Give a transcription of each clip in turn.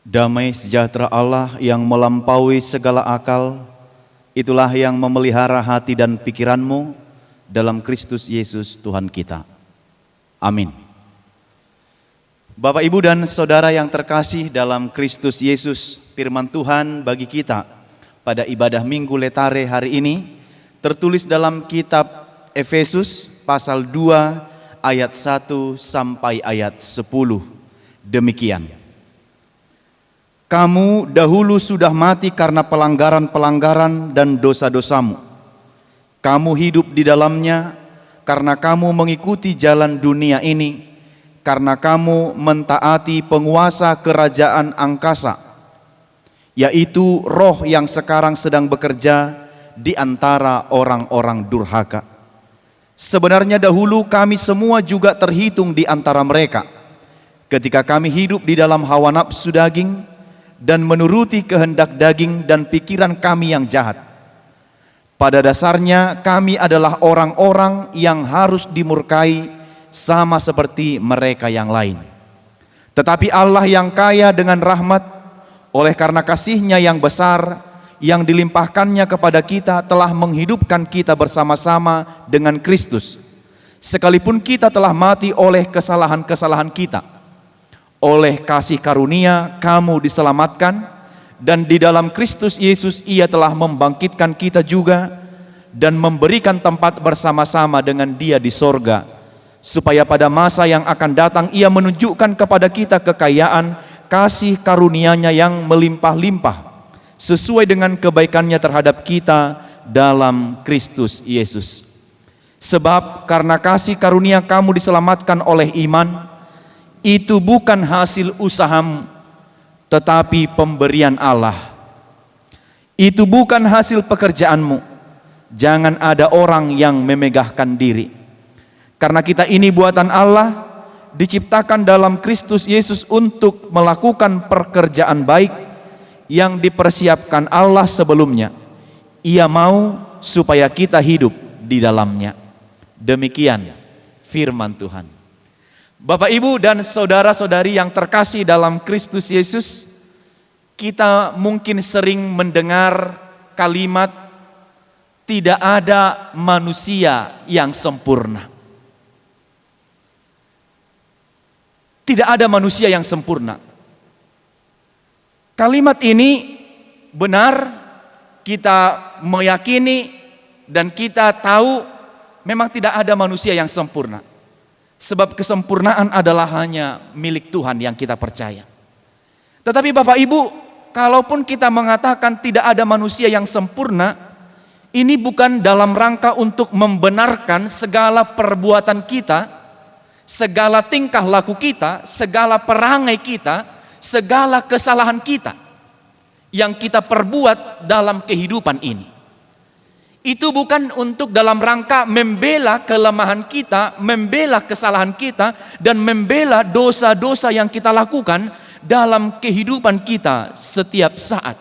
Damai sejahtera Allah yang melampaui segala akal, itulah yang memelihara hati dan pikiranmu dalam Kristus Yesus Tuhan kita. Amin. Bapak, Ibu, dan Saudara yang terkasih dalam Kristus Yesus, firman Tuhan bagi kita pada ibadah Minggu Letare hari ini tertulis dalam kitab Efesus pasal 2 ayat 1 sampai ayat 10. Demikian. Kamu dahulu sudah mati karena pelanggaran-pelanggaran dan dosa-dosamu. Kamu hidup di dalamnya karena kamu mengikuti jalan dunia ini, karena kamu mentaati penguasa kerajaan angkasa, yaitu roh yang sekarang sedang bekerja di antara orang-orang durhaka. Sebenarnya dahulu kami semua juga terhitung di antara mereka, ketika kami hidup di dalam hawa nafsu daging dan menuruti kehendak daging dan pikiran kami yang jahat. Pada dasarnya kami adalah orang-orang yang harus dimurkai sama seperti mereka yang lain. Tetapi Allah yang kaya dengan rahmat, oleh karena kasih-Nya yang besar yang dilimpahkannya kepada kita, telah menghidupkan kita bersama-sama dengan Kristus, sekalipun kita telah mati oleh kesalahan-kesalahan kita. Oleh kasih karunia kamu diselamatkan, dan di dalam Kristus Yesus Ia telah membangkitkan kita juga dan memberikan tempat bersama-sama dengan Dia di sorga, supaya pada masa yang akan datang Ia menunjukkan kepada kita kekayaan kasih karunia-Nya yang melimpah-limpah sesuai dengan kebaikan-Nya terhadap kita dalam Kristus Yesus. Sebab karena kasih karunia kamu diselamatkan oleh iman, itu bukan hasil usahamu, tetapi pemberian Allah. Itu bukan hasil pekerjaanmu. Jangan ada orang yang memegahkan diri. Karena kita ini buatan Allah, diciptakan dalam Kristus Yesus untuk melakukan pekerjaan baik yang dipersiapkan Allah sebelumnya. Ia mau supaya kita hidup di dalamnya. Demikian firman Tuhan. Bapak, Ibu, dan saudara-saudari yang terkasih dalam Kristus Yesus, kita mungkin sering mendengar kalimat tidak ada manusia yang sempurna. Tidak ada manusia yang sempurna. Kalimat ini benar, kita meyakini dan kita tahu memang tidak ada manusia yang sempurna. Sebab kesempurnaan adalah hanya milik Tuhan yang kita percaya. Tetapi Bapak Ibu, kalaupun kita mengatakan tidak ada manusia yang sempurna, ini bukan dalam rangka untuk membenarkan segala perbuatan kita, segala tingkah laku kita, segala perangai kita, segala kesalahan kita yang kita perbuat dalam kehidupan ini. Itu bukan untuk dalam rangka membela kelemahan kita, membela kesalahan kita, dan membela dosa-dosa yang kita lakukan dalam kehidupan kita setiap saat.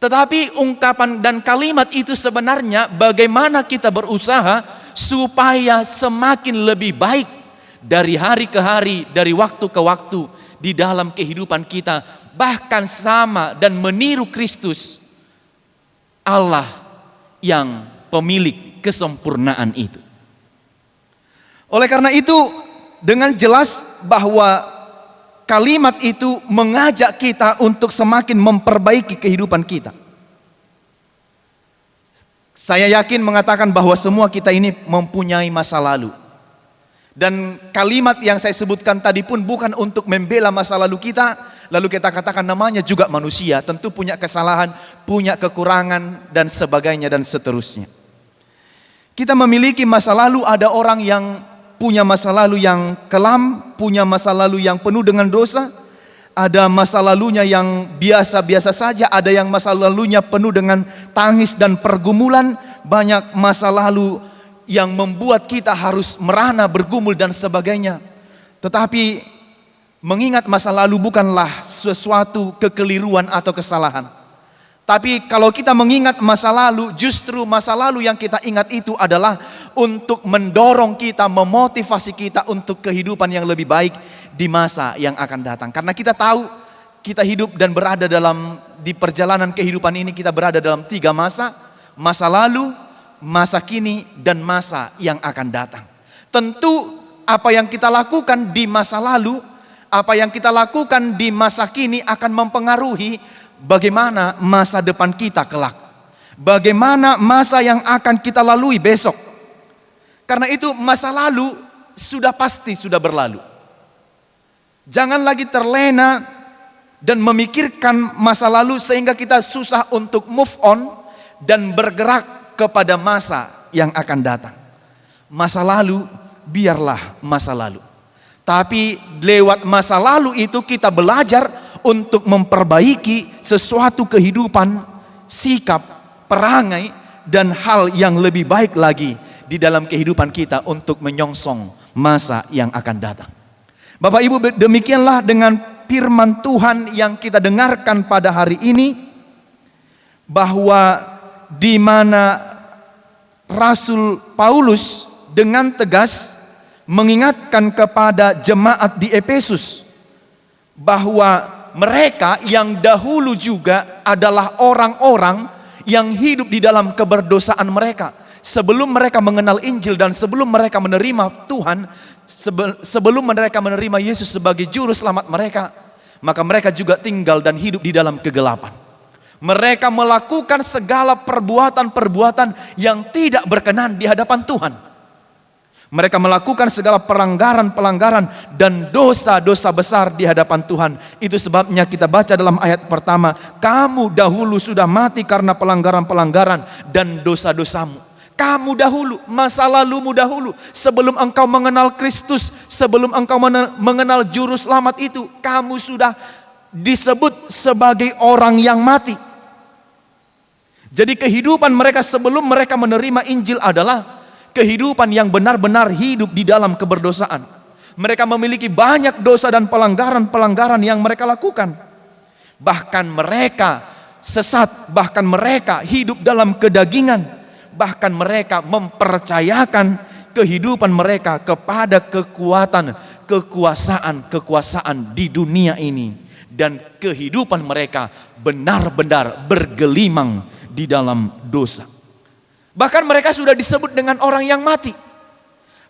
Tetapi ungkapan dan kalimat itu sebenarnya bagaimana kita berusaha supaya semakin lebih baik dari hari ke hari, dari waktu ke waktu di dalam kehidupan kita, bahkan sama dan meniru Kristus, Allah yang pemilik kesempurnaan itu. Oleh karena itu, dengan jelas bahwa kalimat itu mengajak kita untuk semakin memperbaiki kehidupan kita. Saya yakin mengatakan bahwa semua kita ini mempunyai masa lalu. Dan kalimat yang saya sebutkan tadi pun bukan untuk membela masa lalu kita, lalu kita katakan namanya juga manusia, tentu punya kesalahan, punya kekurangan, dan sebagainya dan seterusnya. Kita memiliki masa lalu, ada orang yang punya masa lalu yang kelam, punya masa lalu yang penuh dengan dosa, ada masa lalunya yang biasa-biasa saja, ada yang masa lalunya penuh dengan tangis dan pergumulan, banyak masa lalu yang membuat kita harus merana, bergumul dan sebagainya. Tetapi mengingat masa lalu bukanlah sesuatu kekeliruan atau kesalahan. Tapi kalau kita mengingat masa lalu, justru masa lalu yang kita ingat itu adalah untuk mendorong kita, memotivasi kita untuk kehidupan yang lebih baik di masa yang akan datang. Karena kita tahu kita hidup dan berada di perjalanan kehidupan ini, kita berada dalam 3 masa: masa lalu, masa kini, dan masa yang akan datang. Tentu apa yang kita lakukan di masa lalu, apa yang kita lakukan di masa kini akan mempengaruhi bagaimana masa depan kita kelak, bagaimana masa yang akan kita lalui besok. Karena itu masa lalu sudah pasti sudah berlalu. Jangan lagi terlena dan memikirkan masa lalu sehingga kita susah untuk move on dan bergerak kepada masa yang akan datang. Masa lalu biarlah masa lalu. Tapi lewat masa lalu itu kita belajar untuk memperbaiki sesuatu kehidupan, sikap, perangai, dan hal yang lebih baik lagi di dalam kehidupan kita untuk menyongsong masa yang akan datang. Bapak Ibu, demikianlah dengan firman Tuhan yang kita dengarkan pada hari ini, bahwa di mana Rasul Paulus dengan tegas mengingatkan kepada jemaat di Efesus bahwa mereka yang dahulu juga adalah orang-orang yang hidup di dalam keberdosaan mereka. Sebelum mereka mengenal Injil dan sebelum mereka menerima Tuhan, sebelum mereka menerima Yesus sebagai juru selamat mereka, maka mereka juga tinggal dan hidup di dalam kegelapan. Mereka melakukan segala perbuatan-perbuatan yang tidak berkenan di hadapan Tuhan. Mereka melakukan segala pelanggaran-pelanggaran dan dosa-dosa besar di hadapan Tuhan. Itu sebabnya kita baca dalam ayat pertama, kamu dahulu sudah mati karena pelanggaran-pelanggaran dan dosa-dosamu. Kamu dahulu, masa lalumu dahulu, sebelum engkau mengenal Kristus, sebelum engkau mengenal juru selamat itu, kamu sudah disebut sebagai orang yang mati. Jadi kehidupan mereka sebelum mereka menerima Injil adalah kehidupan yang benar-benar hidup di dalam keberdosaan. Mereka memiliki banyak dosa dan pelanggaran-pelanggaran yang mereka lakukan. Bahkan mereka sesat, bahkan mereka hidup dalam kedagingan. Bahkan mereka mempercayakan kehidupan mereka kepada kekuasaan di dunia ini. Dan kehidupan mereka benar-benar bergelimang di dalam dosa. Bahkan mereka sudah disebut dengan orang yang mati.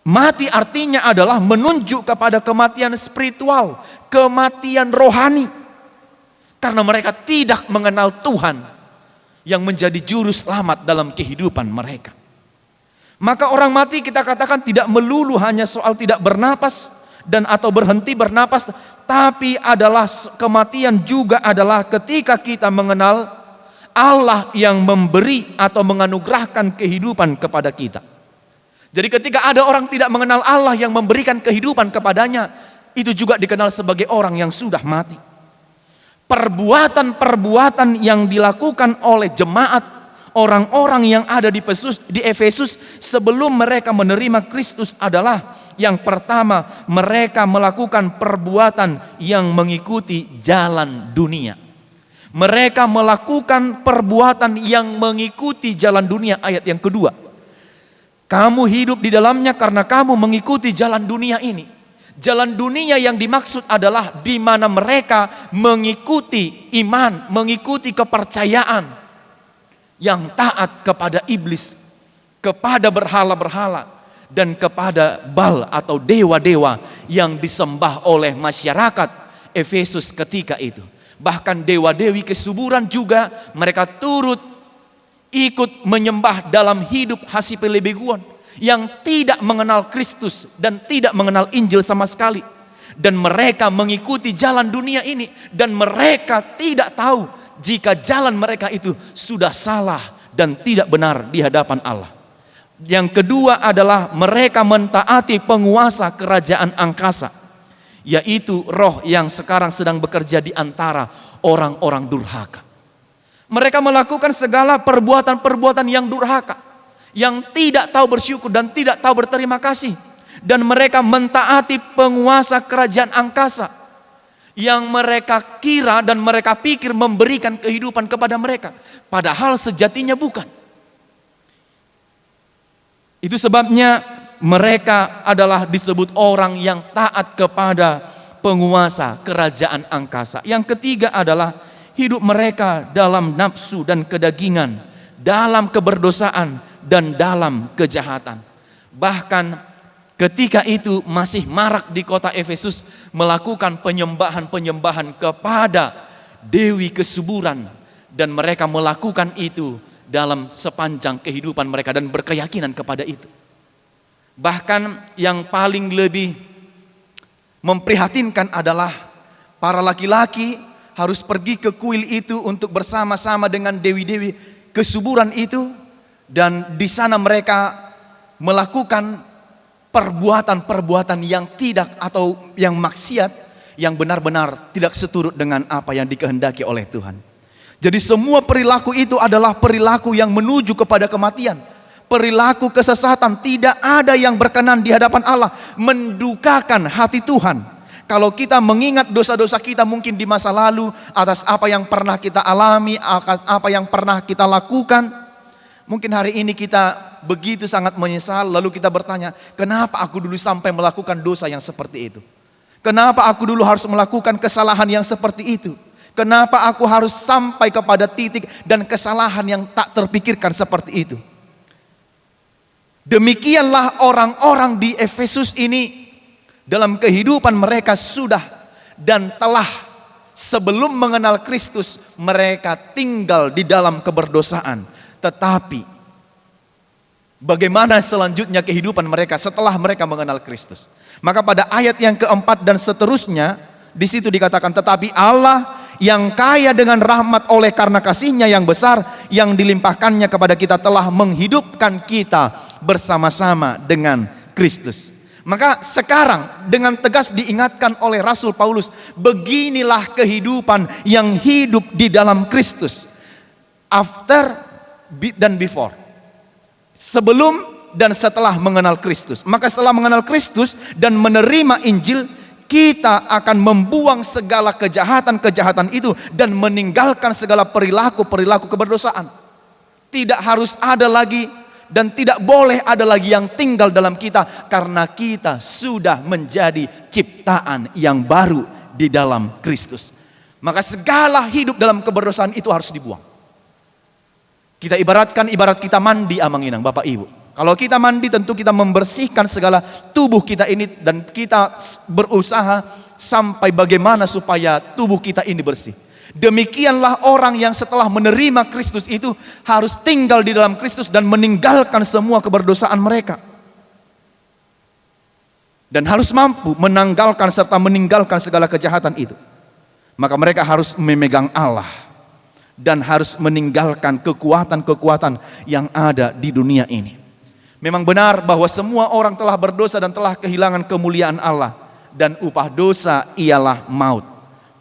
Mati artinya adalah menunjuk kepada kematian spiritual, kematian rohani. Karena mereka tidak mengenal Tuhan yang menjadi juru selamat dalam kehidupan mereka. Maka orang mati kita katakan tidak melulu hanya soal tidak bernapas dan atau berhenti bernapas, tapi adalah kematian juga adalah ketika kita mengenal Allah yang memberi atau menganugerahkan kehidupan kepada kita. Jadi ketika ada orang tidak mengenal Allah yang memberikan kehidupan kepadanya, itu juga dikenal sebagai orang yang sudah mati. Perbuatan-perbuatan yang dilakukan oleh jemaat, orang-orang yang ada di Efesus sebelum mereka menerima Kristus adalah yang pertama, mereka melakukan perbuatan yang mengikuti jalan dunia. Mereka melakukan perbuatan yang mengikuti jalan dunia. Ayat yang kedua, kamu hidup di dalamnya karena kamu mengikuti jalan dunia ini. Jalan dunia yang dimaksud adalah di mana mereka mengikuti iman, mengikuti kepercayaan yang taat kepada iblis, kepada berhala-berhala, dan kepada Baal atau dewa-dewa yang disembah oleh masyarakat Efesus ketika itu. Bahkan dewa-dewi kesuburan juga mereka turut ikut menyembah dalam hidup Hasipelebeguon yang tidak mengenal Kristus dan tidak mengenal Injil sama sekali. Dan mereka mengikuti jalan dunia ini, dan mereka tidak tahu jika jalan mereka itu sudah salah dan tidak benar di hadapan Allah. Yang kedua adalah mereka mentaati penguasa kerajaan angkasa, yaitu roh yang sekarang sedang bekerja di antara orang-orang durhaka. Mereka melakukan segala perbuatan-perbuatan yang durhaka, yang tidak tahu bersyukur dan tidak tahu berterima kasih. Dan mereka mentaati penguasa kerajaan angkasa yang mereka kira dan mereka pikir memberikan kehidupan kepada mereka, padahal sejatinya bukan. Itu sebabnya mereka adalah disebut orang yang taat kepada penguasa kerajaan angkasa. Yang ketiga adalah hidup mereka dalam nafsu dan kedagingan, dalam keberdosaan dan dalam kejahatan. Bahkan ketika itu masih marak di kota Efesus melakukan penyembahan-penyembahan kepada dewi kesuburan, dan mereka melakukan itu dalam sepanjang kehidupan mereka dan berkeyakinan kepada itu. Bahkan yang paling lebih memprihatinkan adalah para laki-laki harus pergi ke kuil itu untuk bersama-sama dengan dewi-dewi kesuburan itu, dan di sana mereka melakukan perbuatan-perbuatan yang tidak atau yang maksiat, yang benar-benar tidak seturut dengan apa yang dikehendaki oleh Tuhan. Jadi semua perilaku itu adalah perilaku yang menuju kepada kematian. Perilaku kesesatan, tidak ada yang berkenan di hadapan Allah, mendukakan hati Tuhan. Kalau kita mengingat dosa-dosa kita mungkin di masa lalu, atas apa yang pernah kita alami, atas apa yang pernah kita lakukan, mungkin hari ini kita begitu sangat menyesal, lalu kita bertanya, kenapa aku dulu sampai melakukan dosa yang seperti itu? Kenapa aku dulu harus melakukan kesalahan yang seperti itu? Kenapa aku harus sampai kepada titik dan kesalahan yang tak terpikirkan seperti itu? Demikianlah orang-orang di Efesus ini dalam kehidupan mereka sudah dan telah, sebelum mengenal Kristus mereka tinggal di dalam keberdosaan. Tetapi bagaimana selanjutnya kehidupan mereka setelah mereka mengenal Kristus? Maka pada ayat yang keempat dan seterusnya di situ dikatakan, tetapi Allah yang kaya dengan rahmat oleh karena kasih-Nya yang besar yang dilimpahkannya kepada kita telah menghidupkan kita bersama-sama dengan Kristus. Maka sekarang dengan tegas diingatkan oleh Rasul Paulus, beginilah kehidupan yang hidup di dalam Kristus. After dan before. Sebelum dan setelah mengenal Kristus. Maka setelah mengenal Kristus dan menerima Injil, kita akan membuang segala kejahatan-kejahatan itu dan meninggalkan segala perilaku-perilaku keberdosaan. Tidak harus ada lagi dan tidak boleh ada lagi yang tinggal dalam kita, karena kita sudah menjadi ciptaan yang baru di dalam Kristus. Maka segala hidup dalam keberdosaan itu harus dibuang. Kita ibaratkan ibarat kita mandi Amanginang, Bapak Ibu. Kalau kita mandi tentu kita membersihkan segala tubuh kita ini, dan kita berusaha sampai bagaimana supaya tubuh kita ini bersih. Demikianlah orang yang setelah menerima Kristus itu harus tinggal di dalam Kristus dan meninggalkan semua keberdosaan mereka. Dan harus mampu menanggalkan serta meninggalkan segala kejahatan itu. Maka mereka harus memegang Allah dan harus meninggalkan kekuatan-kekuatan yang ada di dunia ini. Memang benar bahwa semua orang telah berdosa dan telah kehilangan kemuliaan Allah, dan upah dosa ialah maut.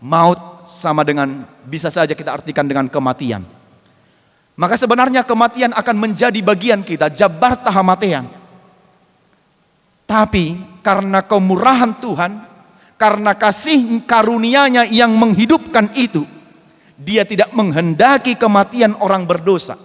Maut sama dengan, bisa saja kita artikan dengan kematian. Maka sebenarnya kematian akan menjadi bagian kita, jabar tahamatean. Tapi karena kemurahan Tuhan, karena kasih karunia-Nya yang menghidupkan itu, Dia tidak menghendaki kematian orang berdosa,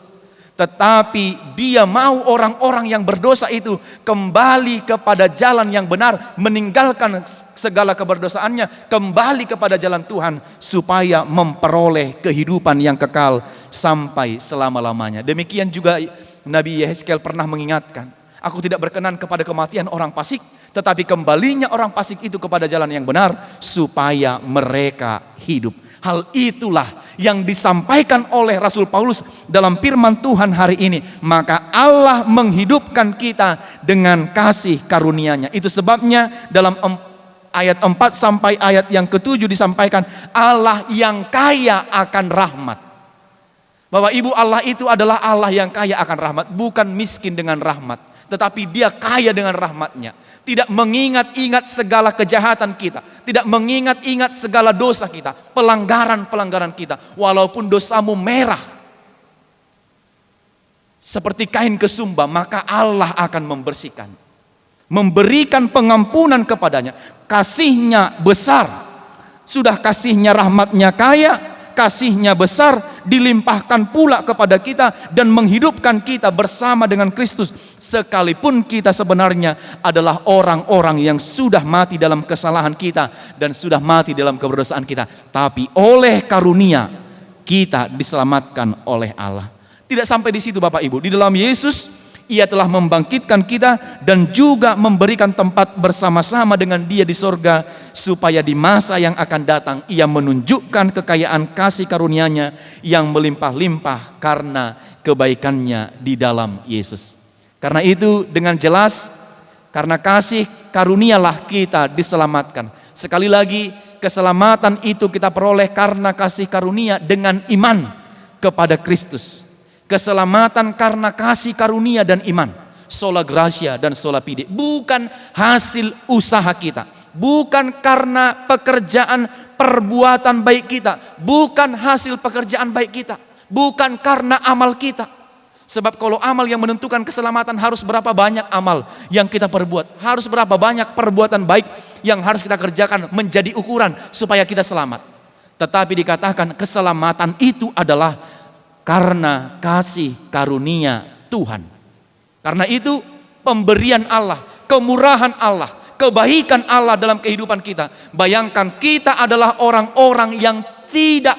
tetapi Dia mau orang-orang yang berdosa itu kembali kepada jalan yang benar, meninggalkan segala keberdosaannya, kembali kepada jalan Tuhan, supaya memperoleh kehidupan yang kekal sampai selama-lamanya. Demikian juga Nabi Yehezkiel pernah mengingatkan, aku tidak berkenan kepada kematian orang fasik, tetapi kembalinya orang fasik itu kepada jalan yang benar, supaya mereka hidup. Hal itulah yang disampaikan oleh Rasul Paulus dalam firman Tuhan hari ini. Maka Allah menghidupkan kita dengan kasih karunia-Nya. Itu sebabnya dalam ayat 4 sampai ayat yang ke-7 disampaikan, Allah yang kaya akan rahmat. Bapak Ibu, Allah itu adalah Allah yang kaya akan rahmat, bukan miskin dengan rahmat, tetapi Dia kaya dengan rahmat-Nya. Tidak mengingat-ingat segala kejahatan kita, tidak mengingat-ingat segala dosa kita, pelanggaran-pelanggaran kita. Walaupun dosamu merah seperti kain kesumba, maka Allah akan membersihkan, memberikan pengampunan kepadanya. Kasih-Nya besar, sudah kasih-Nya rahmat-Nya kaya, kasih-Nya besar dilimpahkan pula kepada kita dan menghidupkan kita bersama dengan Kristus, sekalipun kita sebenarnya adalah orang-orang yang sudah mati dalam kesalahan kita dan sudah mati dalam keberdosaan kita. Tapi oleh karunia kita diselamatkan oleh Allah. Tidak sampai di situ Bapak Ibu, di dalam Yesus Ia telah membangkitkan kita dan juga memberikan tempat bersama-sama dengan Dia di sorga, supaya di masa yang akan datang Ia menunjukkan kekayaan kasih karunia-Nya yang melimpah-limpah karena kebaikan-Nya di dalam Yesus. Karena itu dengan jelas, karena kasih karunialah kita diselamatkan. Sekali lagi, keselamatan itu kita peroleh karena kasih karunia dengan iman kepada Kristus. Keselamatan karena kasih karunia dan iman, sola gratia dan sola fide, bukan hasil usaha kita, bukan karena pekerjaan perbuatan baik kita, bukan hasil pekerjaan baik kita, bukan karena amal kita. Sebab kalau amal yang menentukan keselamatan, harus berapa banyak amal yang kita perbuat, harus berapa banyak perbuatan baik yang harus kita kerjakan menjadi ukuran supaya kita selamat. Tetapi dikatakan keselamatan itu adalah karena kasih karunia Tuhan. Karena itu pemberian Allah, kemurahan Allah, kebaikan Allah dalam kehidupan kita. Bayangkan, kita adalah orang-orang yang tidak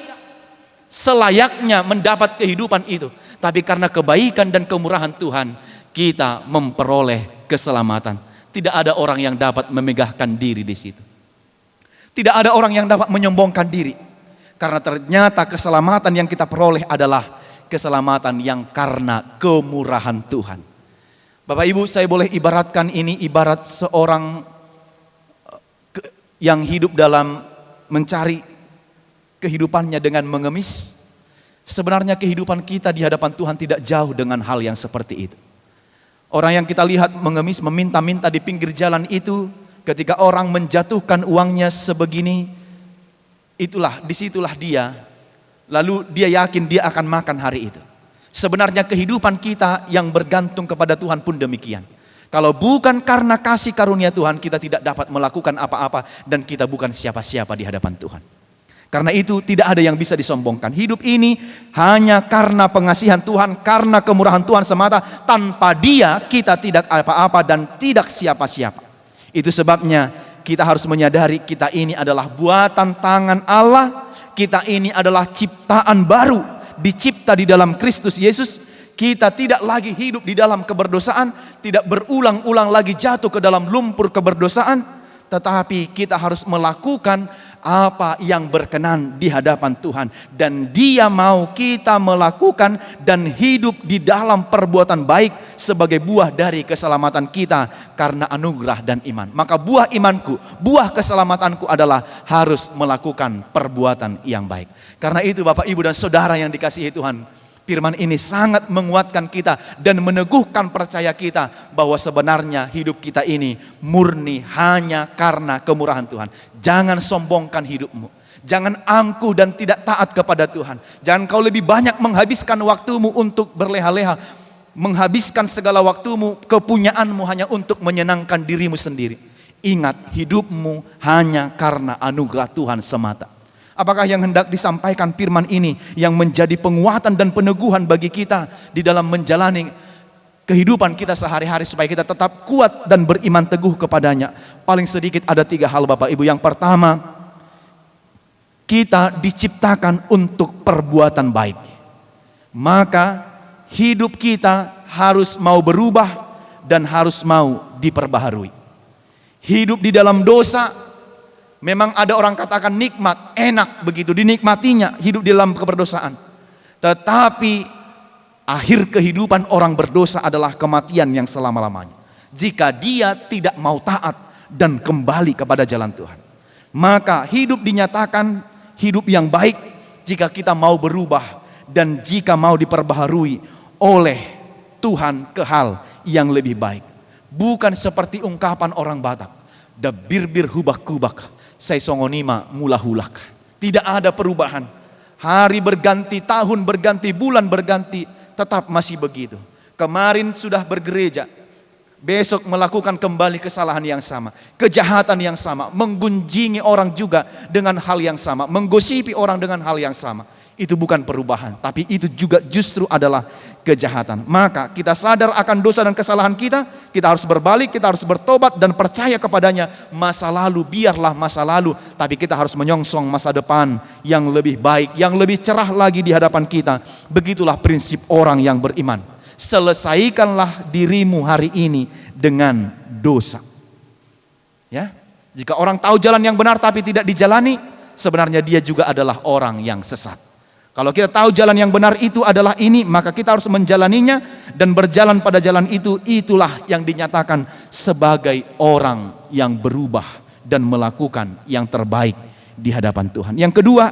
selayaknya mendapat kehidupan itu. Tapi karena kebaikan dan kemurahan Tuhan, kita memperoleh keselamatan. Tidak ada orang yang dapat memegahkan diri di situ. Tidak ada orang yang dapat menyombongkan diri. Karena ternyata keselamatan yang kita peroleh adalah keselamatan yang karena kemurahan Tuhan. Bapak Ibu, saya boleh ibaratkan ini ibarat seorang yang hidup dalam mencari kehidupannya dengan mengemis. Sebenarnya kehidupan kita di hadapan Tuhan tidak jauh dengan hal yang seperti itu. Orang yang kita lihat mengemis, meminta-minta di pinggir jalan itu, ketika orang menjatuhkan uangnya sebegini, disitulah dia. Lalu dia yakin dia akan makan hari itu. Sebenarnya kehidupan kita yang bergantung kepada Tuhan pun demikian. Kalau bukan karena kasih karunia Tuhan, kita tidak dapat melakukan apa-apa dan kita bukan siapa-siapa di hadapan Tuhan. Karena itu tidak ada yang bisa disombongkan. Hidup ini hanya karena pengasihan Tuhan, karena kemurahan Tuhan semata. Tanpa Dia kita tidak apa-apa dan tidak siapa-siapa. Itu sebabnya kita harus menyadari kita ini adalah buatan tangan Allah. Kita ini adalah ciptaan baru, dicipta di dalam Kristus Yesus. Kita tidak lagi hidup di dalam keberdosaan, tidak berulang-ulang lagi jatuh ke dalam lumpur keberdosaan, tetapi kita harus melakukan apa yang berkenan di hadapan Tuhan. Dan Dia mau kita melakukan dan hidup di dalam perbuatan baik sebagai buah dari keselamatan kita karena anugerah dan iman. Maka buah imanku, buah keselamatanku adalah harus melakukan perbuatan yang baik. Karena itu Bapak Ibu dan Saudara yang dikasihi Tuhan, firman ini sangat menguatkan kita dan meneguhkan percaya kita bahwa sebenarnya hidup kita ini murni hanya karena kemurahan Tuhan. Jangan sombongkan hidupmu. Jangan angkuh dan tidak taat kepada Tuhan. Jangan kau lebih banyak menghabiskan waktumu untuk berleha-leha, menghabiskan segala waktumu, kepunyaanmu hanya untuk menyenangkan dirimu sendiri. Ingat, hidupmu hanya karena anugerah Tuhan semata. Apakah yang hendak disampaikan firman ini yang menjadi penguatan dan peneguhan bagi kita di dalam menjalani kehidupan kita sehari-hari supaya kita tetap kuat dan beriman teguh kepadanya? Paling sedikit ada 3 hal Bapak Ibu. Yang pertama, kita diciptakan untuk perbuatan baik. Maka hidup kita harus mau berubah dan harus mau diperbaharui. Hidup di dalam dosa, memang ada orang katakan nikmat, enak begitu, dinikmatinya hidup di dalam keberdosaan. Tetapi akhir kehidupan orang berdosa adalah kematian yang selama-lamanya. Jika dia tidak mau taat dan kembali kepada jalan Tuhan. Maka hidup dinyatakan hidup yang baik jika kita mau berubah dan jika mau diperbaharui oleh Tuhan ke hal yang lebih baik. Bukan seperti ungkapan orang Batak, da birbir hubak kubak, saya songonima mula hulak. Tidak ada perubahan. Hari berganti, tahun berganti, bulan berganti, tetap masih begitu. Kemarin sudah bergereja, besok melakukan kembali kesalahan yang sama, kejahatan yang sama, menggunjingi orang juga dengan hal yang sama, menggosipi orang dengan hal yang sama. Itu bukan perubahan, tapi itu juga justru adalah kejahatan. Maka kita sadar akan dosa dan kesalahan kita harus berbalik, kita harus bertobat dan percaya kepadanya. Masa lalu biarlah masa lalu, tapi kita harus menyongsong masa depan yang lebih baik, yang lebih cerah lagi di hadapan kita. Begitulah prinsip orang yang beriman. Selesaikanlah dirimu hari ini dengan dosa. Ya, jika orang tahu jalan yang benar tapi tidak dijalani, sebenarnya dia juga adalah orang yang sesat. Kalau kita tahu jalan yang benar itu adalah ini, maka kita harus menjalaninya dan berjalan pada jalan itu. Itulah yang dinyatakan sebagai orang yang berubah dan melakukan yang terbaik di hadapan Tuhan. Yang kedua,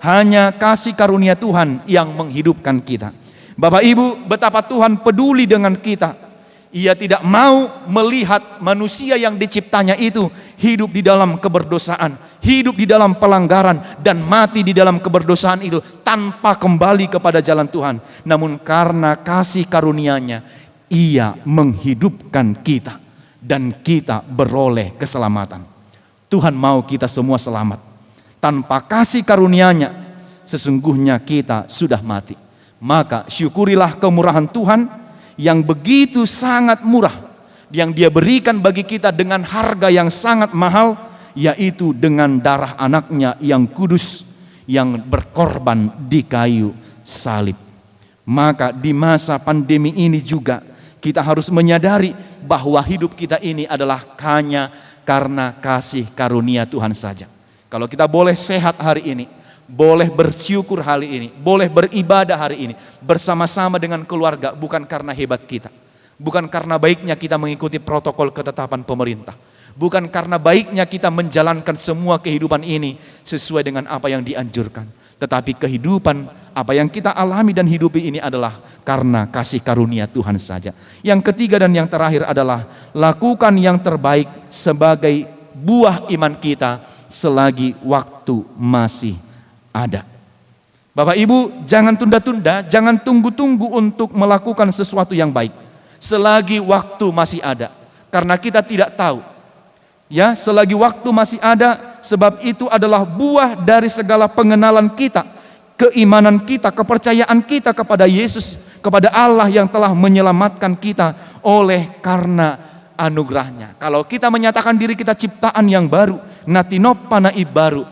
hanya kasih karunia Tuhan yang menghidupkan kita. Bapak Ibu, betapa Tuhan peduli dengan kita. Ia tidak mau melihat manusia yang diciptanya itu hidup di dalam keberdosaan, hidup di dalam pelanggaran, dan mati di dalam keberdosaan itu tanpa kembali kepada jalan Tuhan. Namun karena kasih karunia-Nya, Ia menghidupkan kita dan kita beroleh keselamatan. Tuhan mau kita semua selamat. Tanpa kasih karunia-Nya, sesungguhnya kita sudah mati. Maka syukurilah kemurahan Tuhan yang begitu sangat murah, yang Dia berikan bagi kita dengan harga yang sangat mahal, yaitu dengan darah anaknya yang kudus, yang berkorban di kayu salib. Maka di masa pandemi ini juga kita harus menyadari bahwa hidup kita ini adalah hanya karena kasih karunia Tuhan saja. Kalau kita boleh sehat hari ini, boleh bersyukur hari ini, boleh beribadah hari ini bersama-sama dengan keluarga, bukan karena hebat kita, bukan karena baiknya kita mengikuti protokol ketetapan pemerintah, bukan karena baiknya kita menjalankan semua kehidupan ini sesuai dengan apa yang dianjurkan, tetapi kehidupan apa yang kita alami dan hidupi ini adalah karena kasih karunia Tuhan saja. Yang ketiga dan yang terakhir adalah lakukan yang terbaik sebagai buah iman kita selagi waktu masih ada. Bapak Ibu, jangan tunda-tunda, jangan tunggu-tunggu untuk melakukan sesuatu yang baik selagi waktu masih ada, karena kita tidak tahu. Ya, selagi waktu masih ada, sebab itu adalah buah dari segala pengenalan kita, keimanan kita, kepercayaan kita kepada Yesus, kepada Allah yang telah menyelamatkan kita oleh karena anugerahnya. Kalau kita menyatakan diri kita ciptaan yang baru, natinop panai baru,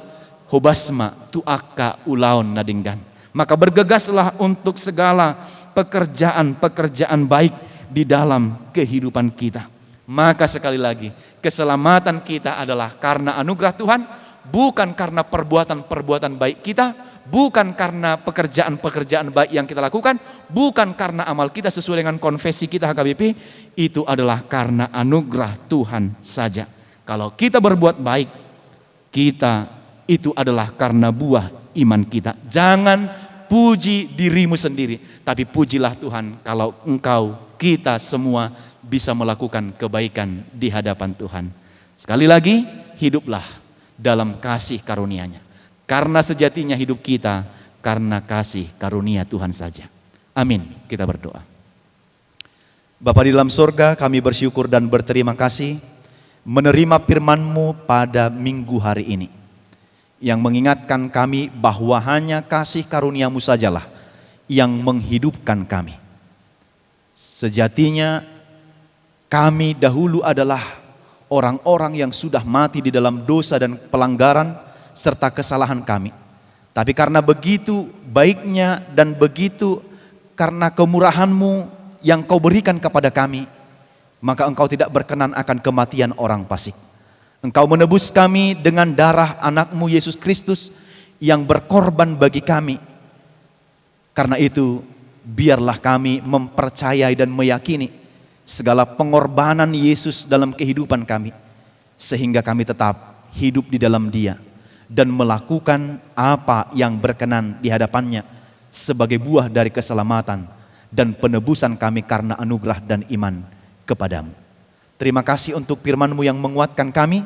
hobasma tuaka ulaun nadinggan, maka bergegaslah untuk segala pekerjaan-pekerjaan baik di dalam kehidupan kita. Maka sekali lagi, keselamatan kita adalah karena anugerah Tuhan, bukan karena perbuatan-perbuatan baik kita, bukan karena pekerjaan-pekerjaan baik yang kita lakukan, bukan karena amal kita sesuai dengan konfesi kita HKBP. Itu adalah karena anugerah Tuhan saja. Kalau kita berbuat baik, kita itu adalah karena buah iman kita. Jangan puji dirimu sendiri, tapi pujilah Tuhan kalau engkau, kita semua bisa melakukan kebaikan di hadapan Tuhan. Sekali lagi, hiduplah dalam kasih karunia-Nya. Karena sejatinya hidup kita karena kasih karunia Tuhan saja. Amin. Kita berdoa. Bapa di dalam surga, kami bersyukur dan berterima kasih menerima firman-Mu pada minggu hari ini, yang mengingatkan kami bahwa hanya kasih karunia-Mu sajalah yang menghidupkan kami. Sejatinya kami dahulu adalah orang-orang yang sudah mati di dalam dosa dan pelanggaran serta kesalahan kami. Tapi karena begitu baiknya dan begitu karena kemurahan-Mu yang Kau berikan kepada kami, maka Engkau tidak berkenan akan kematian orang fasik. Engkau menebus kami dengan darah anak-Mu Yesus Kristus yang berkorban bagi kami. Karena itu, biarlah kami mempercayai dan meyakini segala pengorbanan Yesus dalam kehidupan kami, sehingga kami tetap hidup di dalam Dia dan melakukan apa yang berkenan di hadapannya sebagai buah dari keselamatan dan penebusan kami karena anugerah dan iman kepadamu. Terima kasih untuk firman-Mu yang menguatkan kami.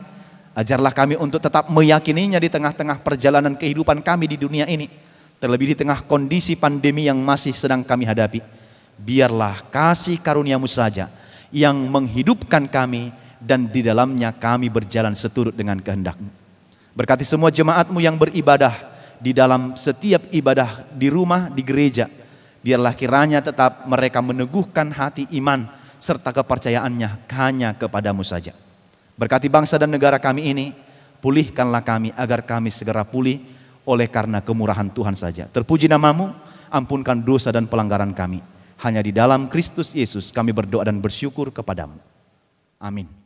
Ajarlah kami untuk tetap meyakininya di tengah-tengah perjalanan kehidupan kami di dunia ini, terlebih di tengah kondisi pandemi yang masih sedang kami hadapi. Biarlah kasih karunia-Mu saja yang menghidupkan kami, dan di dalamnya kami berjalan seturut dengan kehendak-Mu. Berkati semua jemaat-Mu yang beribadah di dalam setiap ibadah di rumah, di gereja. Biarlah kiranya tetap mereka meneguhkan hati iman serta kepercayaannya hanya kepada-Mu saja. Berkati bangsa dan negara kami ini, pulihkanlah kami agar kami segera pulih oleh karena kemurahan Tuhan saja. Terpuji nama-Mu, ampunkan dosa dan pelanggaran kami. Hanya di dalam Kristus Yesus kami berdoa dan bersyukur kepada-Mu. Amin.